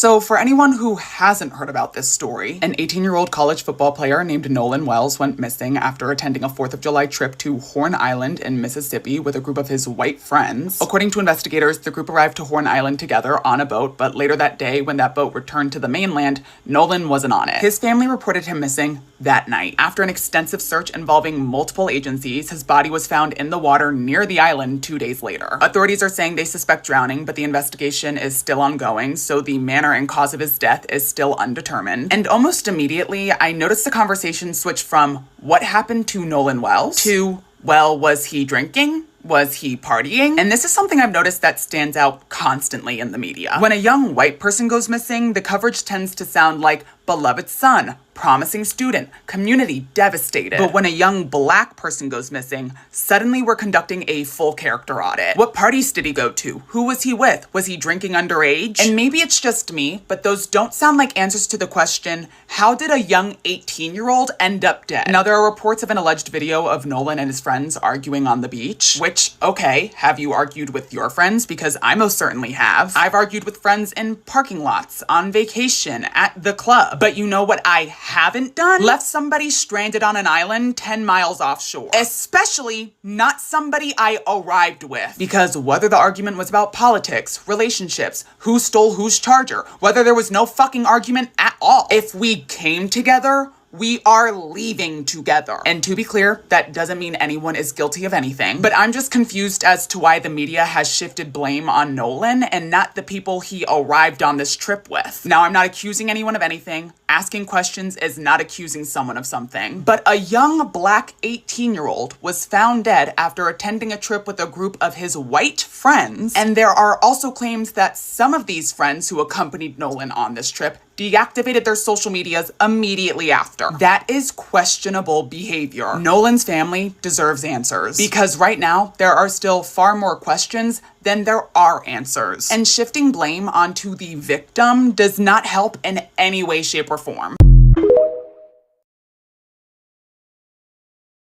So for anyone who hasn't heard about this story, an 18-year-old college football player named Nolan Wells went missing after attending a 4th of July trip to Horn Island in Mississippi with a group of his white friends. According to investigators, the group arrived to Horn Island together on a boat, but later that day, when that boat returned to the mainland, Nolan wasn't on it. His family reported him missing that night. After an extensive search involving multiple agencies, his body was found in the water near the island 2 days later. Authorities are saying they suspect drowning, but the investigation is still ongoing, so the manner and cause of his death is still undetermined. And almost immediately, I noticed the conversation switch from what happened to Nolan Wells to, well, was he drinking? Was he partying? And this is something I've noticed that stands out constantly in the media. When a young white person goes missing, the coverage tends to sound like beloved son, promising student, community devastated. But when a young black person goes missing, suddenly we're conducting a full character audit. What parties did he go to? Who was he with? Was he drinking underage? And maybe it's just me, but those don't sound like answers to the question, how did a young 18-year-old end up dead? Now, there are reports of an alleged video of Nolan and his friends arguing on the beach, which, okay, have you argued with your friends? Because I most certainly have. I've argued with friends in parking lots, on vacation, at the club. But you know what I haven't done? Left somebody stranded on an island 10 miles offshore. Especially not somebody I arrived with. Because whether the argument was about politics, relationships, who stole whose charger, whether there was no fucking argument at all, if we came together, we are leaving together. And to be clear, that doesn't mean anyone is guilty of anything, but I'm just confused as to why the media has shifted blame on Nolan and not the people he arrived on this trip with. Now, I'm not accusing anyone of anything. Asking questions is not accusing someone of something. But a young black 18-year-old was found dead after attending a trip with a group of his white friends. And there are also claims that some of these friends who accompanied Nolan on this trip deactivated their social medias immediately after. That is questionable behavior. Nolan's family deserves answers, because right now there are still far more questions than there are answers. And shifting blame onto the victim does not help in any way, shape, or form.